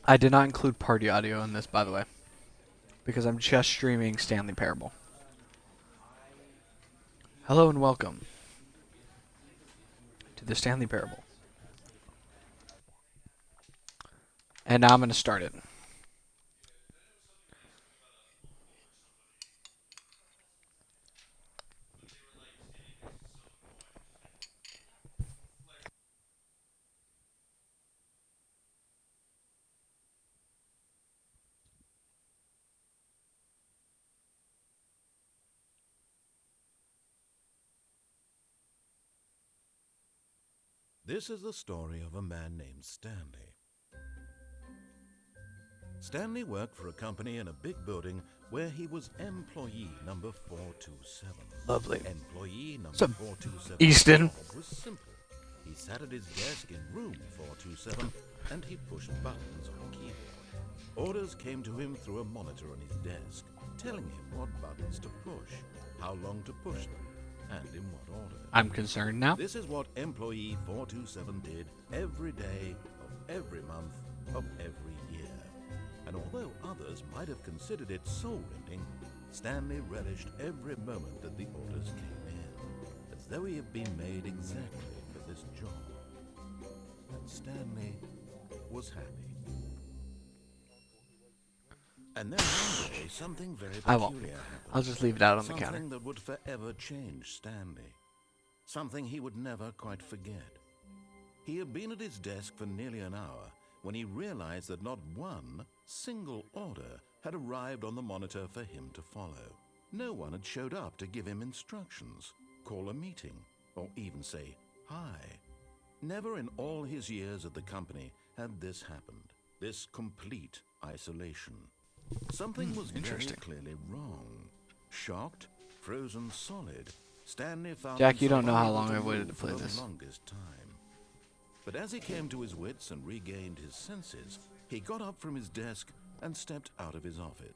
I did not include party audio in this, by the way, because I'm just streaming Stanley Parable. Hello and welcome to the Stanley Parable. And now I'm going to start it. This is the story of a man named Stanley. Stanley worked for a company in a big building where he was employee number 427. Lovely. Employee number So, 427 Easton. job was simple. He sat at his desk in room 427 and he pushed buttons on a keyboard. Orders came to him through a monitor on his desk, telling him what buttons to push, how long to push them, and in what order. I'm concerned now. This is what employee 427 did every day of every month of every year. And although others might have considered it soul-rending, Stanley relished every moment that the orders came in, as though he had been made exactly for this job. And Stanley was happy. And then one day, something very I won't. peculiar happened. I'll just leave it out on the counter. Something that would forever change Stanley. Something he would never quite forget. He had been at his desk for nearly an hour when he realized that not one single order had arrived on the monitor for him to follow. No one had showed up to give him instructions, call a meeting, or even say hi. Never in all his years at the company had this happened, this complete isolation. Something was very clearly wrong. Shocked, frozen solid, Stanley found Jack, you don't know himself how unable long to I've waited to move play for the this. longest time. But as he came to his wits and regained his senses, he got up from his desk and stepped out of his office.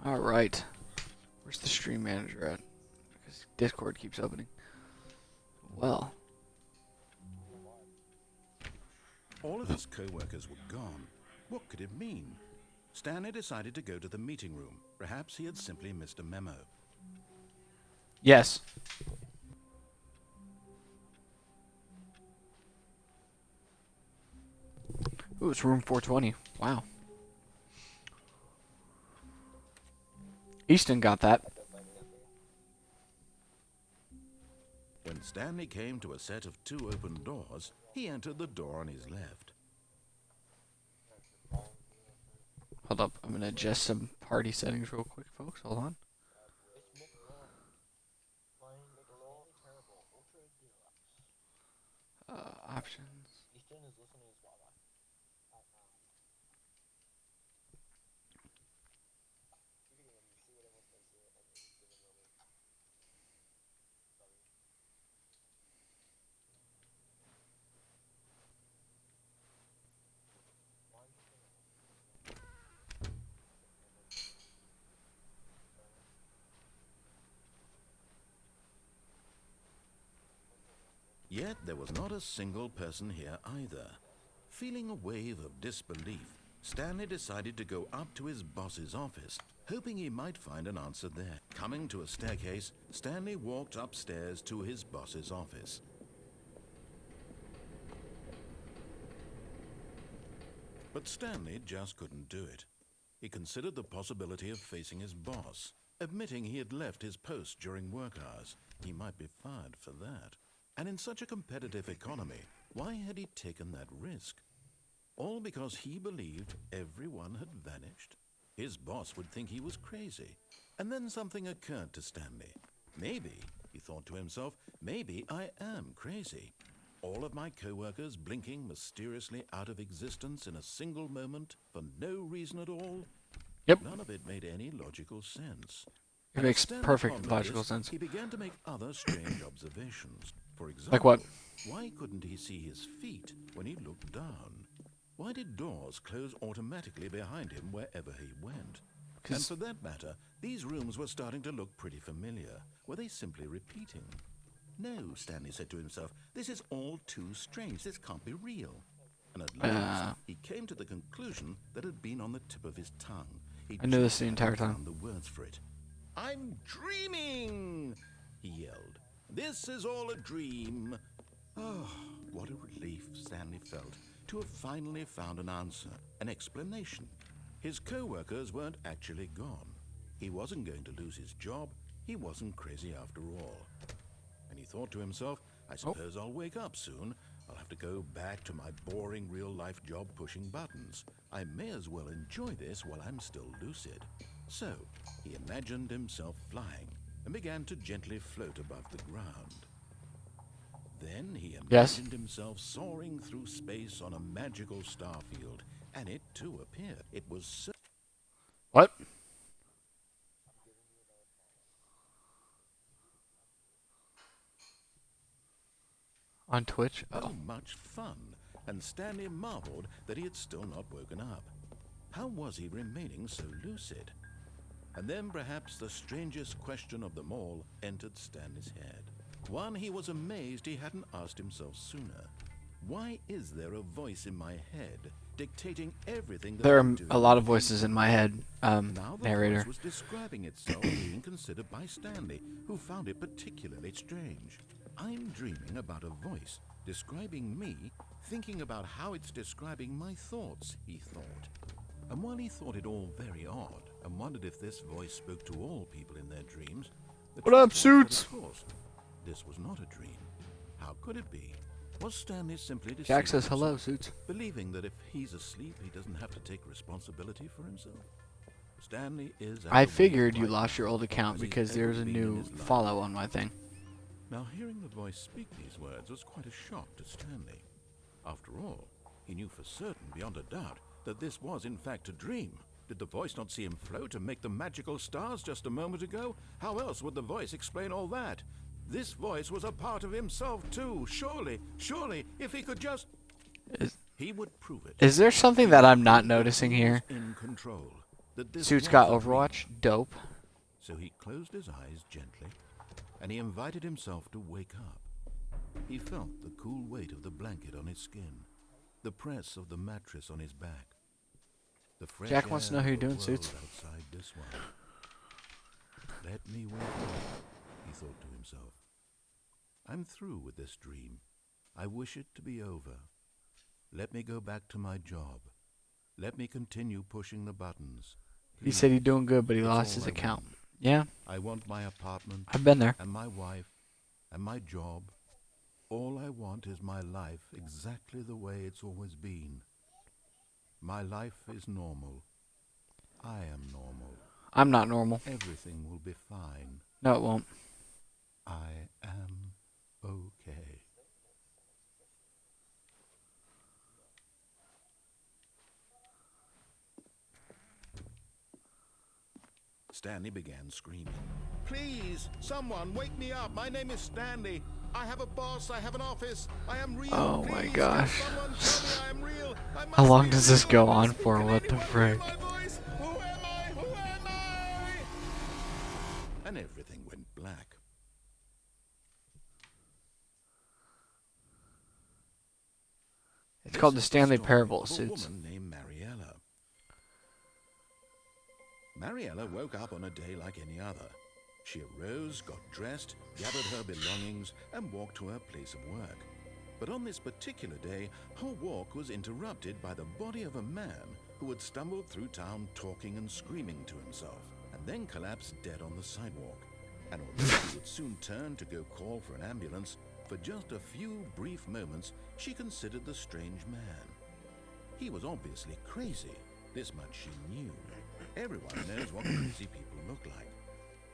Alright. Where's the stream manager at? Because Discord keeps opening. Well. All of his co-workers were gone. What could it mean? Stanley decided to go to the meeting room. Perhaps he had simply missed a memo. Yes. Ooh, it's room 420. Wow. Easton got that. When Stanley came to a set of two open doors, he entered the door on his left. Hold up. I'm going to adjust some party settings real quick, folks. Hold on. Options. Yet there was not a single person here either. Feeling a wave of disbelief, Stanley decided to go up to his boss's office, hoping he might find an answer there. Coming to a staircase, Stanley walked upstairs to his boss's office. But Stanley just couldn't do it. He considered the possibility of facing his boss, admitting he had left his post during work hours. He might be fired for that. And in such a competitive economy, why had he taken that risk? All because he believed everyone had vanished? His boss would think he was crazy. And then something occurred to Stanley. Maybe, he thought to himself, maybe I am crazy. All of my co-workers blinking mysteriously out of existence in a single moment for no reason at all? Yep. None of it made any logical sense. It makes perfect logical sense. He began to make other strange observations. For example, Like what? why couldn't he see his feet when he looked down? Why did doors close automatically behind him wherever he went? And for that matter, these rooms were starting to look pretty familiar. Were they simply repeating? No, Stanley said to himself, this is all too strange. This can't be real. And at last, he came to the conclusion that had been on the tip of his tongue. I knew this the entire time. Found the words for it. I'm dreaming, he yelled. This is all a dream. Oh, what a relief Stanley felt to have finally found an answer, an explanation. His co-workers weren't actually gone. He wasn't going to lose his job. He wasn't crazy after all. And he thought to himself, I suppose I'll wake up soon. I'll have to go back to my boring real-life job pushing buttons. I may as well enjoy this while I'm still lucid. So, he imagined himself flying and began to gently float above the ground. Then he imagined himself soaring through space on a magical starfield, and it too appeared. It was so... What? On Twitch? Oh, much fun, and Stanley marveled that he had still not woken up. How was he remaining so lucid? And then perhaps the strangest question of them all entered Stanley's head. One he was amazed he hadn't asked himself sooner. Why is there a voice in my head dictating everything that There I'm are doing? a lot of voices in my head, Now the narrator. voice was describing itself being considered by Stanley, who found it particularly strange. I'm dreaming about a voice describing me, thinking about how it's describing my thoughts, he thought. And while he thought it all very odd, and wondered if this voice spoke to all people in their dreams, What up, truth was that, Suits? of course, this was not a dream. How could it be? Was Stanley simply deceiving Jack says hello, himself, Suits. believing that if he's asleep, he doesn't have to take responsibility for himself? Stanley is... I figured you lost your old account because there's a new follow on my thing. Now, hearing the voice speak these words was quite a shock to Stanley. After all, he knew for certain, beyond a doubt, that this was in fact a dream. Did the voice not see him float and make the magical stars just a moment ago? How else would the voice explain all that? This voice was a part of himself too. Surely, if he could just... he would prove it. Is there something that I'm not noticing here? In control. That this Suits was got a dream. Overwatch? Dope. So he closed his eyes gently, and he invited himself to wake up. He felt the cool weight of the blanket on his skin, the press of the mattress on his back. The fresh Jack wants to know air who you're of the doing, world Suits. outside this one. Let me wake up, he thought to himself. I'm through with this dream. I wish it to be over. Let me go back to my job. Let me continue pushing the buttons. He said he's doing good, but he That's lost all his I account. want. Yeah, I want my apartment I've been there. and my wife and my job. All I want is my life exactly the way it's always been. My life is normal. I am normal. I'm not normal. Everything will be fine. No, it won't. I am okay. Stanley began screaming. Please, someone, wake me up. My name is Stanley. I have a boss. I have an office. I am real. Oh my Please, gosh. can someone tell me I am real? I How must long be does this real. go I on must be- for? can What the anyone frick? hear my voice? Who am I? Who am I? And everything went black. It's called the This is Stanley story Parable, of a Suits. woman named Mariella. Mariella woke up on a day like any other. She arose, got dressed, gathered her belongings, and walked to her place of work. But on this particular day, her walk was interrupted by the body of a man who had stumbled through town talking and screaming to himself, and then collapsed dead on the sidewalk. And although she would soon turn to go call for an ambulance, for just a few brief moments, she considered the strange man. He was obviously crazy. This much she knew. Everyone knows what crazy people look like.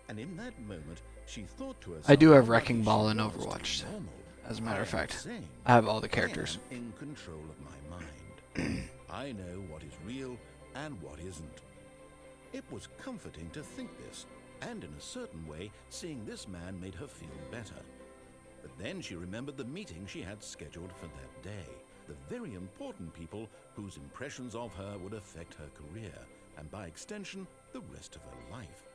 And in that moment, she thought to herself, I do have how Wrecking lucky Ball she in was to be Overwatch, normal. as a matter of I am fact. sane. I have all the I characters. am in control of my mind. I know what is real and what isn't. It was comforting to think this, and in a certain way, seeing this man made her feel better. But then she remembered the meeting she had scheduled for that day. The very important people whose impressions of her would affect her career, and by extension, the rest of her life.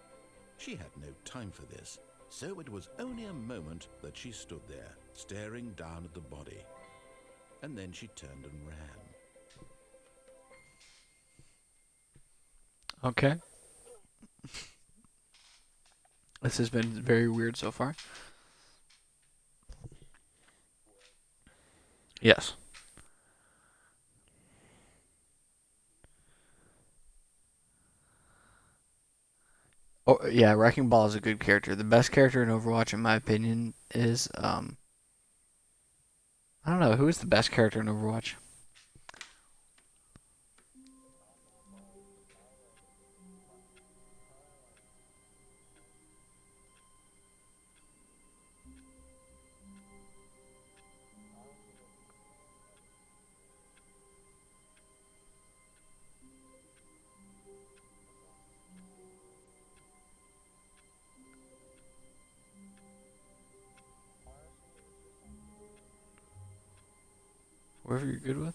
She had no time for this, so it was only a moment that she stood there, staring down at the body. And then she turned and ran. Okay. This has been very weird so far. Yes. Oh, yeah, Wrecking Ball is a good character. The best character in Overwatch, in my opinion, is, I don't know, who is the best character in Overwatch? Whoever you're good with?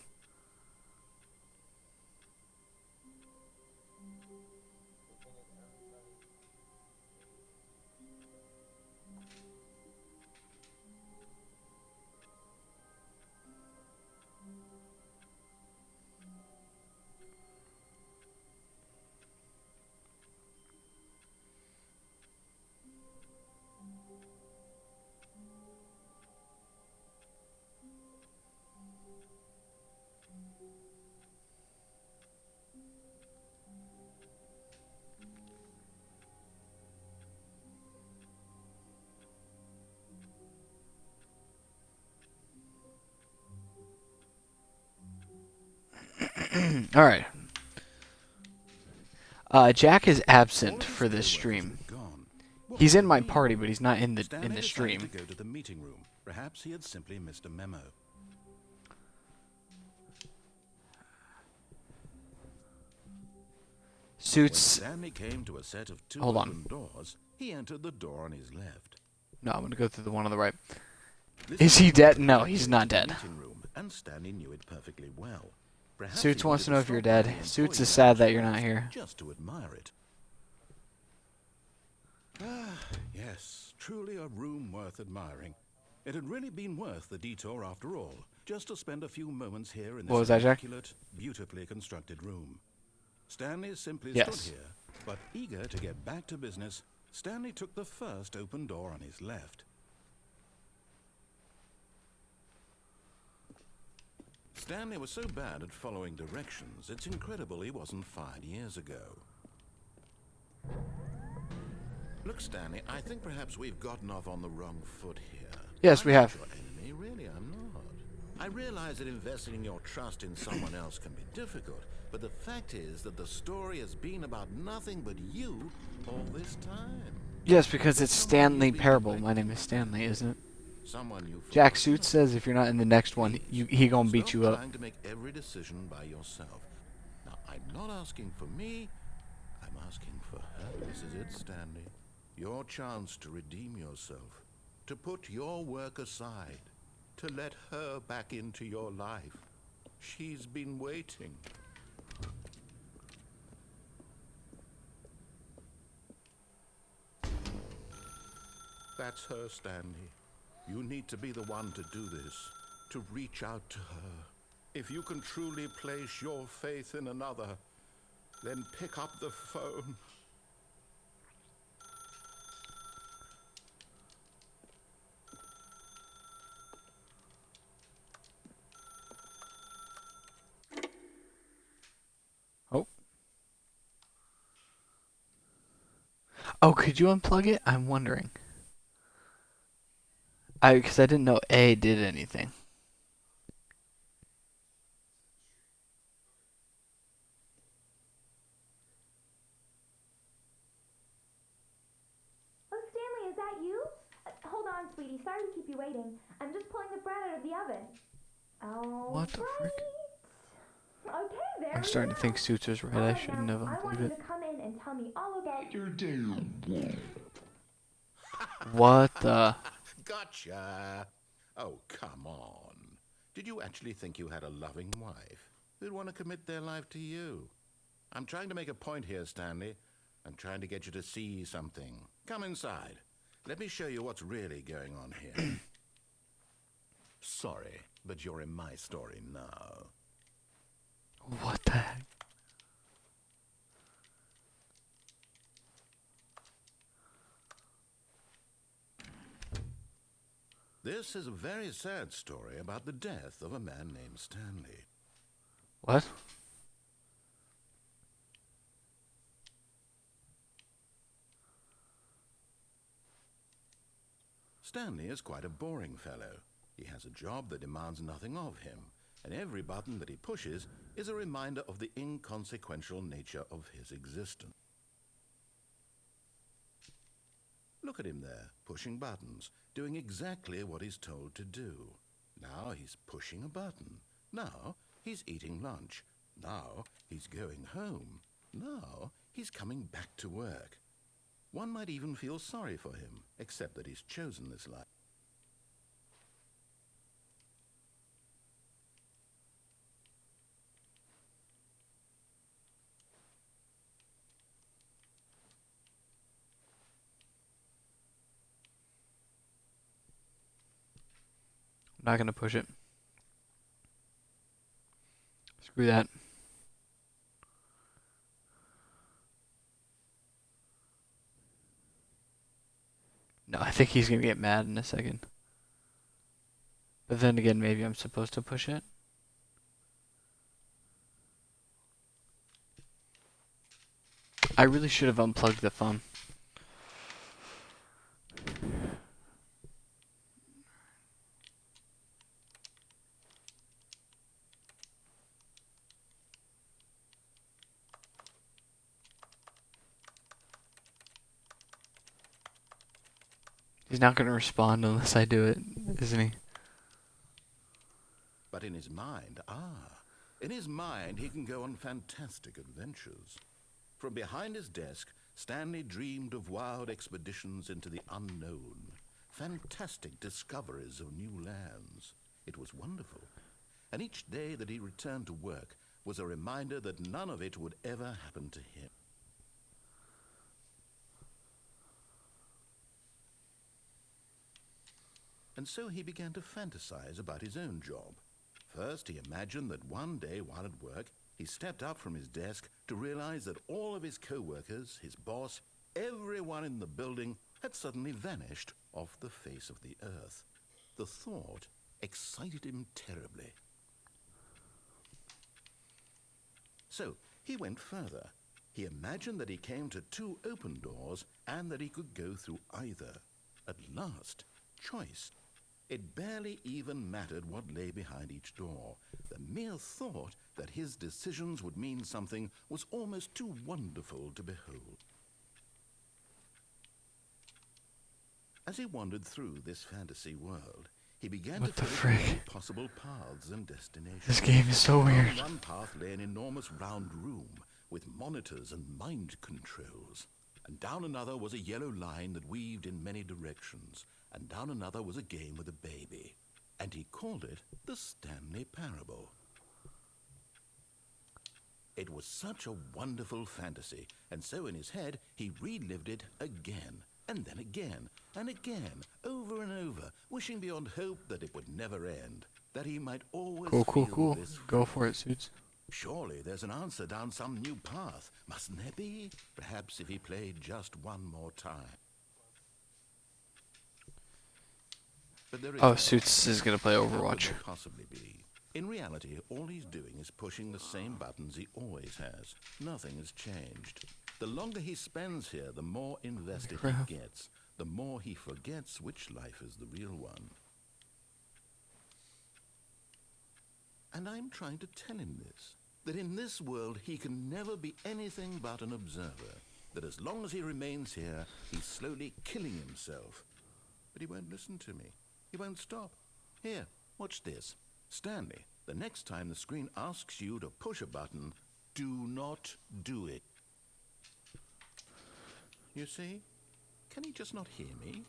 Alright. Jack is absent for this stream. He's in my party, but he's not in the stream. To go to the meeting room. Perhaps he had simply missed a memo. Suits. When Stanley came to a set of two Hold on. open doors, he entered the door on his left. No, I'm gonna go through the one on the right. This Is he was dead? the No, entrance he's to not the dead. meeting room, and Stanley knew it perfectly well. Perhaps Suits he wants to wanted know if you're stop by dead. the Suits is employee sad that lounge you're not here. just to admire it. Ah, yes, truly a room worth admiring. It had really been worth the detour after all, just to spend a few moments here in What was this that, Jack? immaculate, beautifully constructed room. Stanley simply Yes. stood here, but eager to get back to business, Stanley took the first open door on his left. Stanley was so bad at following directions, it's incredible he wasn't fired years ago. Look, Stanley, I think perhaps we've gotten off on the wrong foot here. Yes, we I'm have. not your enemy, really, I'm not. I realize that investing your trust in someone else can be difficult, but the fact is that the story has been about nothing but you all this time. Yes, because it's Stanley Parable. My name is Stanley, isn't it? Someone you Jack Suits says if you're not in the next one, he gonna beat you Stop up. trying to make every decision by yourself. Now, I'm not asking for me. I'm asking for her. This is it, Stanley. Your chance to redeem yourself. To put your work aside. To let her back into your life. She's been waiting. That's her, Stanley. You need to be the one to do this, to reach out to her. If you can truly place your faith in another, then pick up the phone. Oh. Oh, could you unplug it? I'm wondering. Because I didn't know A did anything. Oh, Stanley, is that you? Hold on, sweetie. Sorry to keep you waiting. I'm just pulling the bread out of the oven. Oh, What the frick? Okay, there I'm we starting to go. think Suits was right. All I right, shouldn't now, have I want unplugged you it. to come in and tell me all about Your damn. What the? Gotcha! Oh, come on. Did you actually think you had a loving wife who'd want to commit their life to you? I'm trying to make a point here, Stanley. I'm trying to get you to see something. Come inside. Let me show you what's really going on here. Sorry, but you're in my story now. What the heck? This is a very sad story about the death of a man named Stanley. What? Stanley is quite a boring fellow. He has a job that demands nothing of him, and every button that he pushes is a reminder of the inconsequential nature of his existence. Look at him there, pushing buttons, doing exactly what he's told to do. Now he's pushing a button. Now he's eating lunch. Now he's going home. Now he's coming back to work. One might even feel sorry for him, except that he's chosen this life. I'm not gonna push it. Screw that. No, I think he's gonna get mad in a second. But then again, maybe I'm supposed to push it. I really should have unplugged the phone. He's not gonna respond unless I do it, isn't he? But in his mind, in his mind he can go on fantastic adventures. From behind his desk, Stanley dreamed of wild expeditions into the unknown, fantastic discoveries of new lands. It was wonderful. And each day that he returned to work was a reminder that none of it would ever happen to him. And so he began to fantasize about his own job. First, he imagined that one day while at work, he stepped up from his desk to realize that all of his co-workers, his boss, everyone in the building had suddenly vanished off the face of the earth. The thought excited him terribly. So he went further. He imagined that he came to 2 open doors and that he could go through either. At last, choice. It barely even mattered what lay behind each door. The mere thought that his decisions would mean something was almost too wonderful to behold. As he wandered through this fantasy world, he began What to the think of frick? all possible paths and destinations. This game is so weird. Down one path lay an enormous round room with monitors and mind controls. And down another was a yellow line that weaved in many directions. And down another was a game with a baby. And he called it the Stanley Parable. It was such a wonderful fantasy, and so in his head he relived it again, and then again, and again, over and over, wishing beyond hope that it would never end, that he might always feel this Go for it, Suits. Surely there's an answer down some new path, mustn't there be? Perhaps if he played just one more time. But there is Oh, no Suits is gonna play How could Overwatch. there possibly be? In reality, all he's doing is pushing the same buttons he always has. Nothing has changed. The longer he spends here, the more invested Crap. he gets. The more he forgets which life is the real one. And I'm trying to tell him this. That in this world he can never be anything but an observer. That as long as he remains here, he's slowly killing himself. But he won't listen to me. He won't stop. Here, watch this. Stanley, the next time the screen asks you to push a button, do not do it. You see? Can he just not hear me?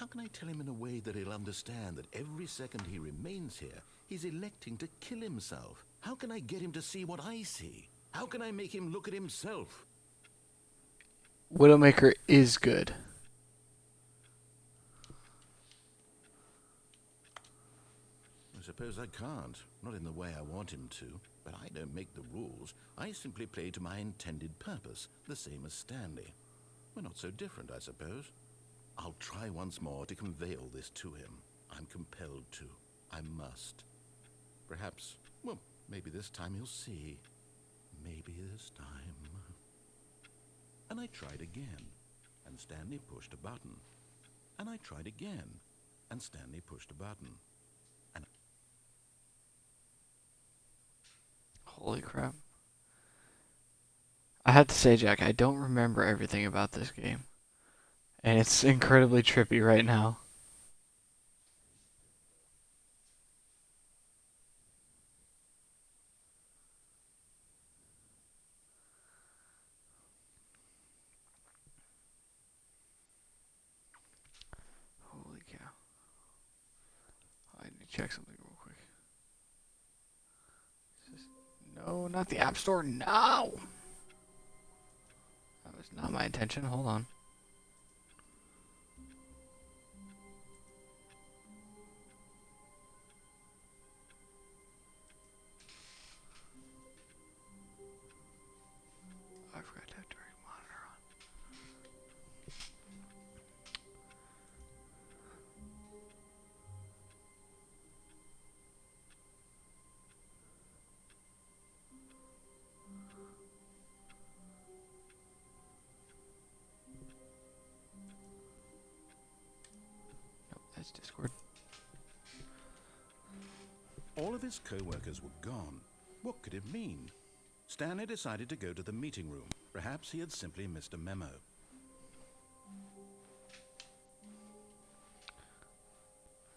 How can I tell him in a way that he'll understand that every second he remains here, he's electing to kill himself? How can I get him to see what I see? How can I make him look at himself? Widowmaker is good. I suppose I can't. Not in the way I want him to. But I don't make the rules. I simply play to my intended purpose, the same as Stanley. We're not so different, I suppose. I'll try once more to convey all this to him. I'm compelled to. I must. Perhaps, well, maybe this time he'll see. Maybe this time. And I tried again, and Stanley pushed a button. And I tried again, and Stanley pushed a button. And Holy crap. I have to say, Jack, I don't remember everything about this game. And it's incredibly trippy right now. Holy cow. I need to check something real quick. No, not the App Store. No! That was not my intention. Hold on. I forgot to have direct monitor on. Nope, that's Discord. all of his co-workers were gone. What could it mean? Stanley decided to go to the meeting room. Perhaps he had simply missed a memo.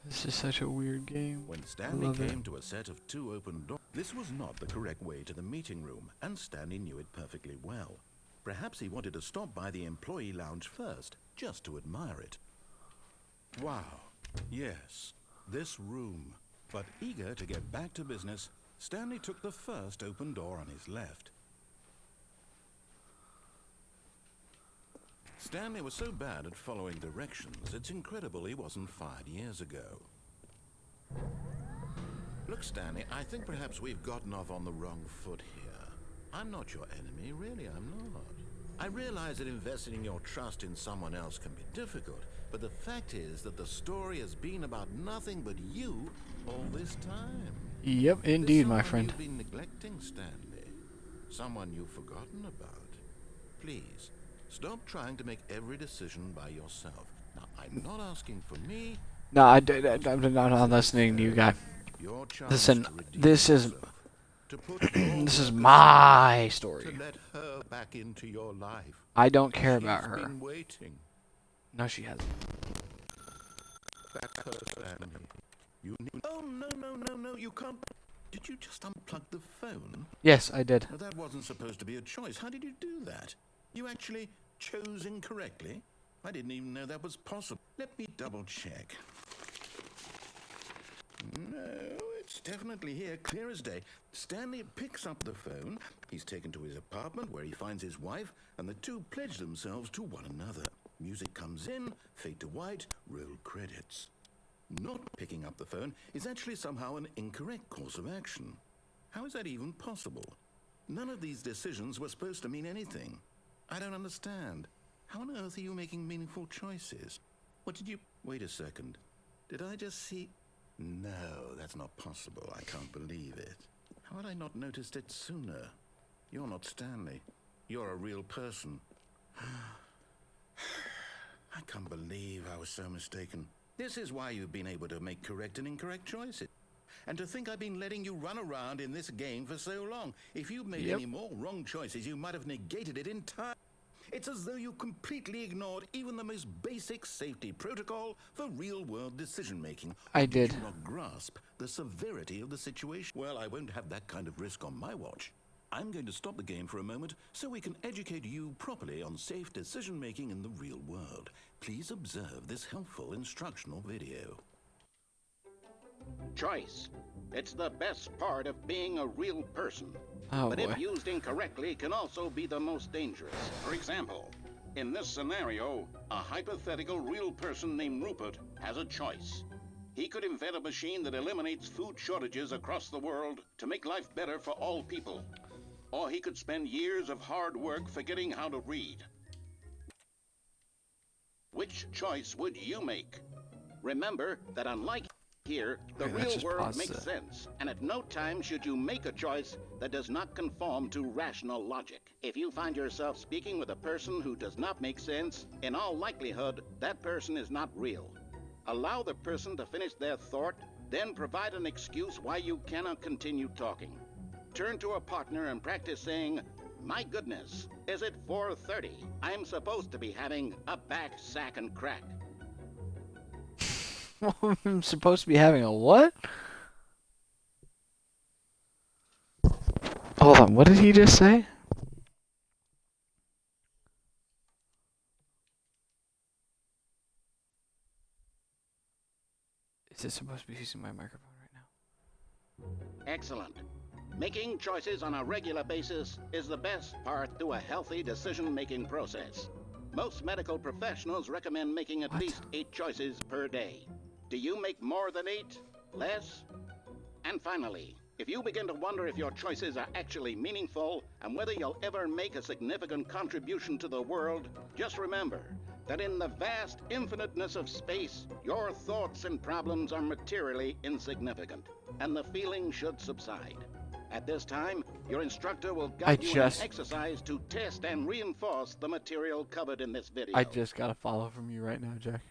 This is such a weird game. When Stanley came to a set of 2 open doors, this was not the correct way to the meeting room, and Stanley knew it perfectly well. Perhaps he wanted to stop by the employee lounge first, just to admire it. Wow, yes, this room. But eager to get back to business, Stanley took the first open door on his left. Stanley was so bad at following directions, it's incredible he wasn't fired years ago. Look, Stanley, I think perhaps we've gotten off on the wrong foot here. I'm not your enemy, really, I'm not. I realize that investing your trust in someone else can be difficult, but the fact is that the story has been about nothing but you all this time. Yep, indeed, my friend. You've been neglecting, Stanley. Someone you've forgotten about. Please, stop trying to make every decision by yourself. Now, I'm not asking for me. No, I'm not listening to you, guy. Your chance Listen, to redeem this is yourself, to put your this is workers my to story. let her back into your life. I don't care She's about her. been waiting. No, she hasn't. Back her, Stanley. You need. Oh no! You can't. Did you just unplug the phone? Yes, I did. Now, that wasn't supposed to be a choice. How did you do that? You actually chose incorrectly? I didn't even know that was possible. Let me double check. No, it's definitely here, clear as day. Stanley picks up the phone. He's taken to his apartment where he finds his wife, and the two pledge themselves to one another. Music comes in, fade to white, roll credits. Not picking up the phone is actually somehow an incorrect course of action. How is that even possible? None of these decisions were supposed to mean anything. I don't understand. How on earth are you making meaningful choices? What did you... Wait a second. Did I just see... No, that's not possible. I can't believe it. How had I not noticed it sooner? You're not Stanley. You're a real person. I can't believe I was so mistaken. This is why you've been able to make correct and incorrect choices. And to think I've been letting you run around in this game for so long. If you'd made any more wrong choices, you might have negated it entirely. It's as though you completely ignored even the most basic safety protocol for real-world decision-making. I did. Did you not grasp the severity of the situation? Well, I won't have that kind of risk on my watch. I'm going to stop the game for a moment so we can educate you properly on safe decision-making in the real world. Please observe this helpful instructional video. Choice. It's the best part of being a real person. Oh But boy. if used incorrectly, can also be the most dangerous. For example, in this scenario, a hypothetical real person named Rupert has a choice. He could invent a machine that eliminates food shortages across the world to make life better for all people. Or he could spend years of hard work forgetting how to read. Which choice would you make? Remember that unlike here, the Okay, let's real just world pause makes that. sense, and at no time should you make a choice that does not conform to rational logic. If you find yourself speaking with a person who does not make sense, in all likelihood, that person is not real. Allow the person to finish their thought, then provide an excuse why you cannot continue talking. Turn to a partner and practice saying, "My goodness, is it 4:30? I'm supposed to be having a back, sack, and crack." I'm supposed to be having a what? Hold on, what did he just say? Is it supposed to be using my microphone right now? Excellent. Making choices on a regular basis is the best part to a healthy decision-making process. Most medical professionals recommend making at What? least 8 choices per day. Do you make more than 8? Less? And finally, if you begin to wonder if your choices are actually meaningful and whether you'll ever make a significant contribution to the world, just remember that in the vast infiniteness of space, your thoughts and problems are materially insignificant, and the feeling should subside. At this time, your instructor will guide you in an exercise to test and reinforce the material covered in this video. I just got a follow from you right now, Jack.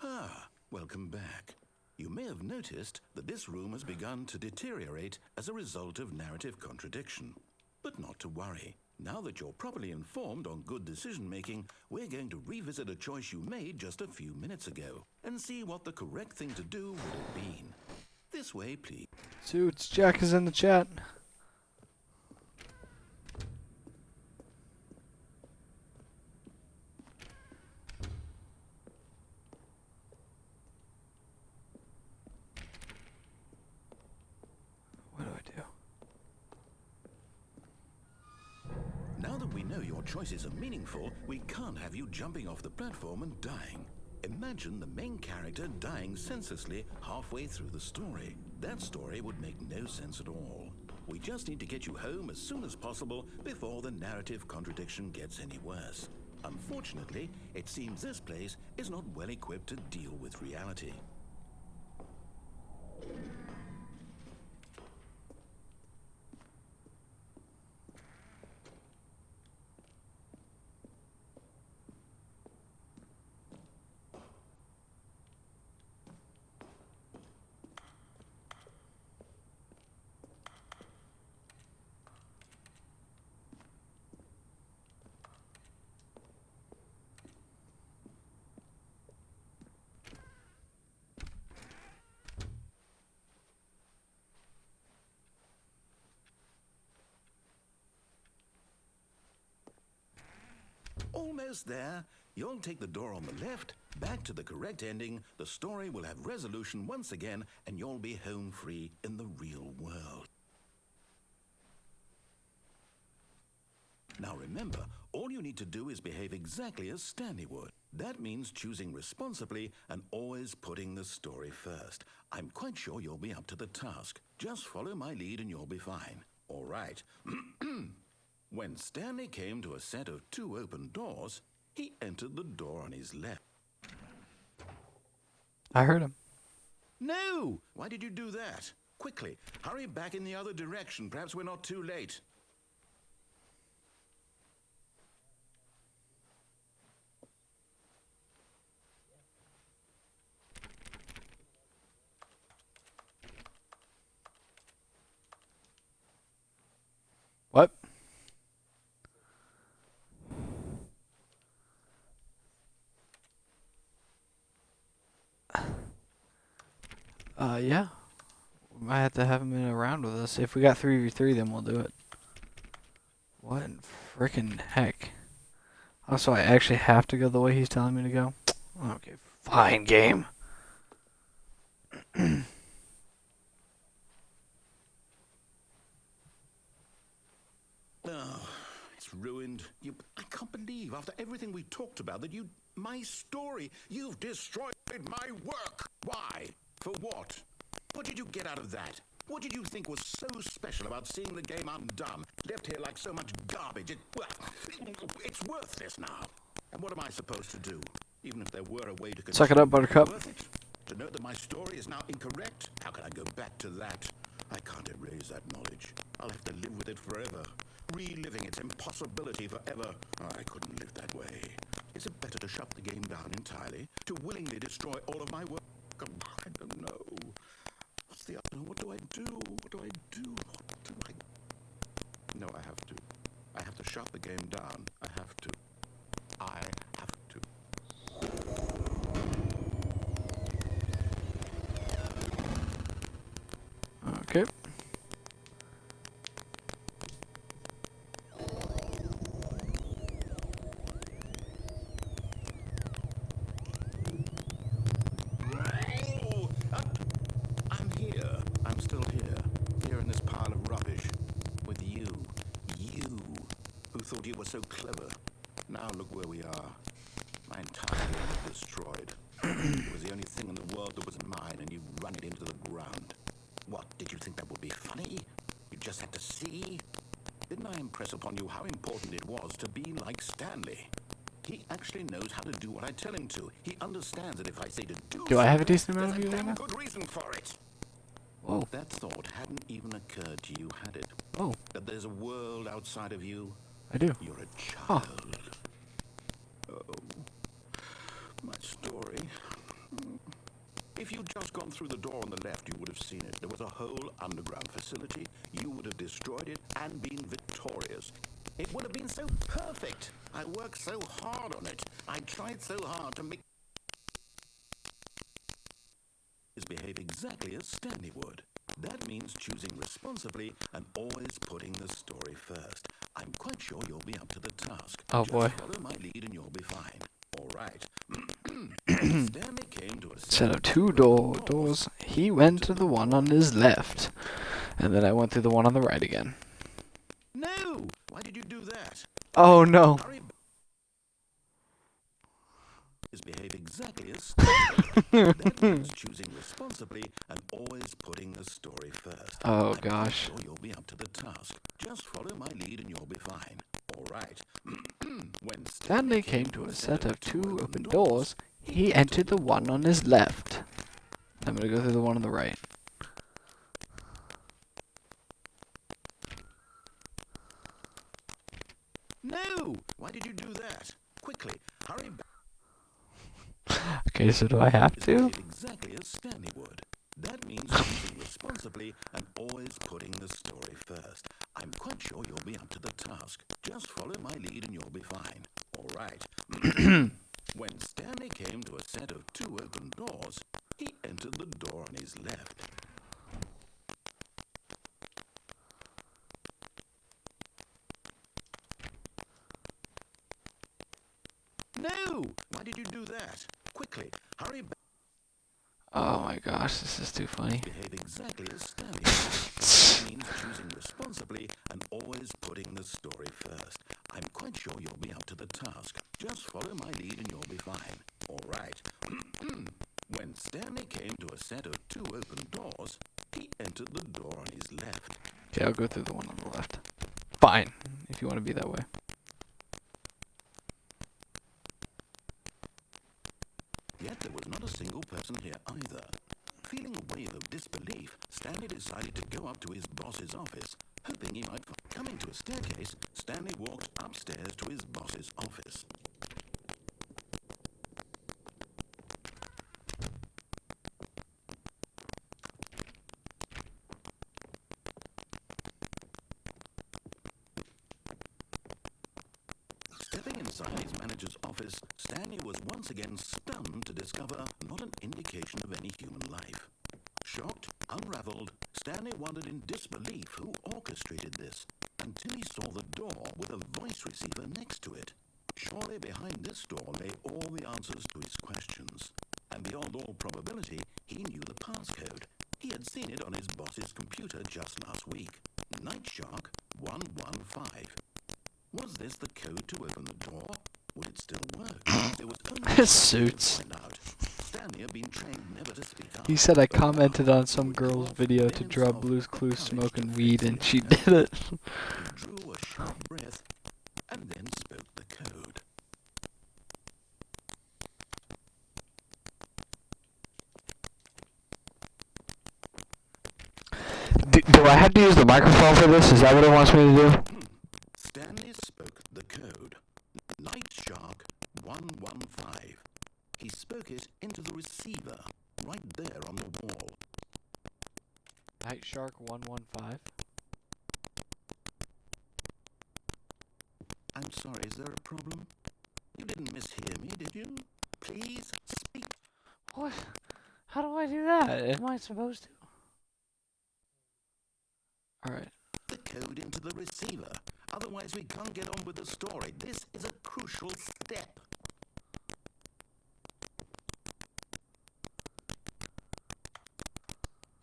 Ah, welcome back. You may have noticed that this room has begun to deteriorate as a result of narrative contradiction. But not to worry. Now that you're properly informed on good decision-making, we're going to revisit a choice you made just a few minutes ago and see what the correct thing to do would have been. This way, please. Suits, Jack is in the chat. What do I do? Now that we know your choices are meaningful, we can't have you jumping off the platform and dying. Imagine the main character dying senselessly halfway through the story. That story would make no sense at all. We just need to get you home as soon as possible before the narrative contradiction gets any worse. Unfortunately, it seems this place is not well equipped to deal with reality. Almost there. You'll take the door on the left, back to the correct ending, the story will have resolution once again, and you'll be home free in the real world. Now remember, all you need to do is behave exactly as Stanley would. That means choosing responsibly and always putting the story first. I'm quite sure you'll be up to the task. Just follow my lead and you'll be fine. All right. When Stanley came to a set of 2 open doors, he entered the door on his left. I heard him. No! Why did you do that? Quickly, hurry back in the other direction. Perhaps we're not too late. What? Yeah. We might have to have him in a round with us. If we got 3v3, then we'll do it. What in frickin' heck? Also, I actually have to go the way he's telling me to go? Okay, fine, game. Oh, it's ruined. I can't believe, after everything we talked about, that my story, you've destroyed my work. Why? For what? What did you get out of that? What did you think was so special about seeing the game undone, left here like so much garbage? It's worthless now. And what am I supposed to do? Even if there were a way to Suck it up, Buttercup. worth it? To note that my story is now incorrect? How can I go back to that? I can't erase that knowledge. I'll have to live with it forever. Reliving its impossibility forever. I couldn't live that way. Is it better to shut the game down entirely? To willingly destroy all of my work? I don't know. What's the other? What do I do? What do I do? What do I... No, I have to. I have to shut the game down. I have to. I have to. Okay. Oh, I'm here. I'm still here. Here in this pile of rubbish. With you. You. Who thought you were so clever. Now look where we are. My entire game is destroyed. It was the only thing in the world that was mine, and you run it into the ground. What, did you think that would be funny? You just had to see? Didn't I impress upon you how important it was to be like Stanley? He actually knows how to do what I tell him to. He understands that if I say to Do I have a decent there's amount of a views right damn now? good reason for it. Whoa. That thought hadn't even occurred to you, had it? Oh, That there's a world outside of you? I do. You're a child. Oh, my story. If you'd just gone through the door on the left, you would have seen it. There was a whole underground facility. You would have destroyed it and been victorious. It would have been so perfect. I worked so hard on it. I tried so hard to make behave exactly as Stanley would. That means choosing responsibly and always putting the story first. I'm quite sure you'll be up to the task. Oh, Just boy. follow my lead and you'll be fine. All right. Stanley came to a Set of two doors. He went to the one on his left. And then I went through the one on the right again. No! Why did you do that? Oh, no. Hurry back. Behave exactly as Stanley. That means choosing responsibly and always putting the story first. Oh, I'm gosh. sure you'll be up to the task. Just follow my lead and you'll be fine. All right. When Stanley came to a set of two open doors. He entered the one on his left. I'm gonna go through the one on the right. No! Why did you do that? Quickly, hurry back. Okay, so do I have to? Behave exactly as Stanley would. That means choosing responsibly and always putting the story first. I'm quite sure you'll be up to the task. Just follow my lead and you'll be fine. All right. When Stanley came to a set of two open doors, he entered the door on his left. No! Why did you do that? Quickly, hurry back. Oh my gosh, this is too funny. Behave exactly as Stanley would. That means choosing responsibly and always putting the story first. I'm quite sure you'll be up to the task. Just follow my lead and you'll be fine. All right. When Stanley came to a set of two open doors, he entered the door on his left. Okay, I'll go through the one on the left. Fine, if you want to be that way. Yet there was not a single person here either. Feeling a wave of disbelief, Stanley decided to go up to his boss's office, hoping he might find... Coming to a staircase, Stanley walked upstairs to his boss's office. Stepping inside his manager's office, Stanley was once again stunned to discover not an indication of any human life. Shocked, Unraveled, Stanley wondered in disbelief who orchestrated this, until he saw the door with a voice receiver next to it. Surely behind this door lay all the answers to his questions. And beyond all probability, he knew the passcode. He had seen it on his boss's computer just last week. Night Shark 115. Was this the code to open the door? Would it still work? It was only His suits. to find out. Stanley had been trained never to speak up. He said I But now commented on some he would girl's off video within to draw himself Blue's the Clues courage smoking to weed face and the she unknown. did it. He drew a sharp breath and then spoke the code. Do I have to use the microphone for this? Is that what it wants me to do? Stanley spoke the code. Night Shark 115. He spoke it into the receiver, right there on the wall. Night Shark 115. I'm sorry, is there a problem? You didn't mishear me, did you? Please speak. What? How do I do that? Am I supposed to? Alright. The code into the receiver. Otherwise, we can't get on with the story. This is a crucial step.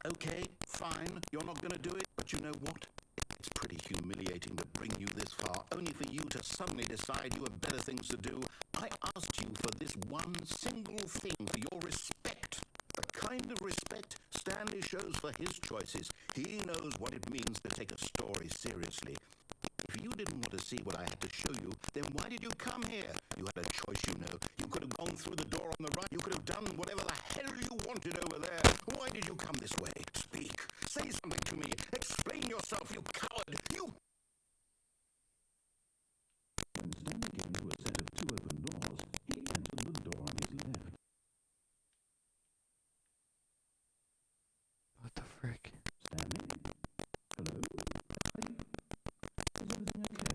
Okay, fine. You're not going to do it, but you know what? It's pretty humiliating to bring you this far, only for you to suddenly decide you have better things to do. I asked you for this one single thing, for your respect. The kind of respect Stanley shows for his choices. He knows what it means to take a story seriously. If you didn't want to see what I had to show you, then why did you come here? You had a choice, you know. You could have gone through the door on the right. You could have done whatever the hell you wanted over there. Why did you come this way? Speak. Say something to me. Explain yourself, you coward. You... When Stanley came to a set of two open doors, he entered the door on his left. What the frick? Stanley? Hello? Is everything okay?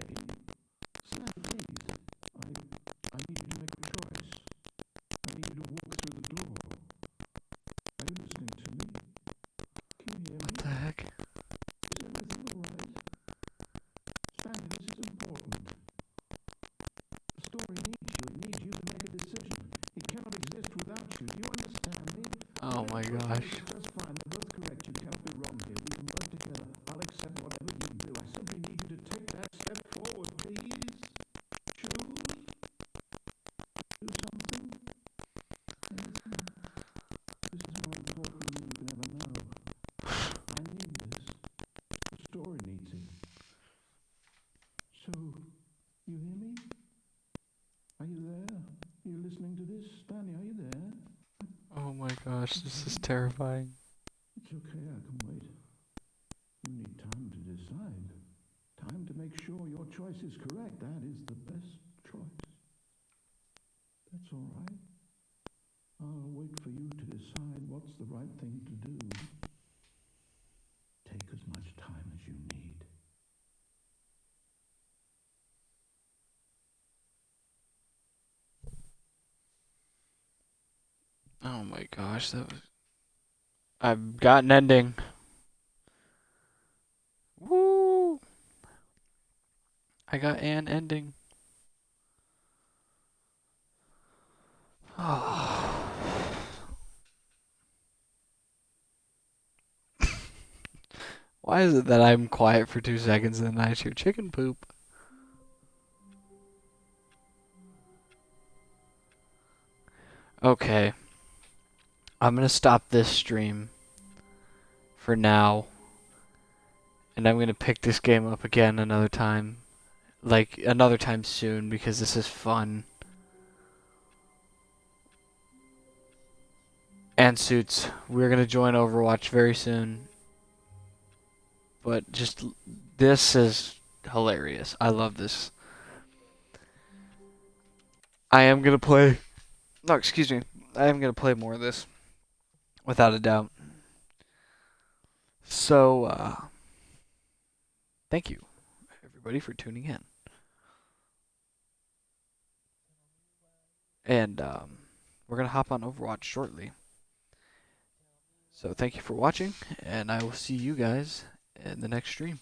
Stanley, please. I need you to make a choice. I need you to walk through the door. Are you listening to me? Can you hear me? What the heck? Is everything alright? Stanley, this is important. The story needs you. It needs you to make a decision. It cannot exist without you. Do you understand me? Oh my gosh. That's fine. They're both correct. You cannot be wrong here. We can work together. I'll accept whatever you do. I simply need you to take that step forward, please. Choose. Do something. Listen. This is more important than you can ever know. I need this. The story needs it. So, you hear me? Are you there? Are you listening to this? Stanley, are you there? Oh my gosh, this is terrifying. It's okay, I can wait. You need time to decide. Time to make sure your choice is correct. That is the best choice. That's all right. I'll wait for you to decide what's the right thing to do. Take as much time as you need. Oh my gosh, that was... I've got an ending. Woo! I got an ending. Oh. Why is it that I'm quiet for 2 seconds and then I hear chicken poop? Okay. I'm gonna stop this stream for now. And I'm gonna pick this game up again another time. Like, another time soon, because this is fun. And Suits, we're gonna join Overwatch very soon. But just, this is hilarious. I love this. I am gonna play... No, excuse me. I am gonna play more of this. Without a doubt. So, thank you, everybody, for tuning in. And, we're gonna hop on Overwatch shortly. So thank you for watching, and I will see you guys in the next stream.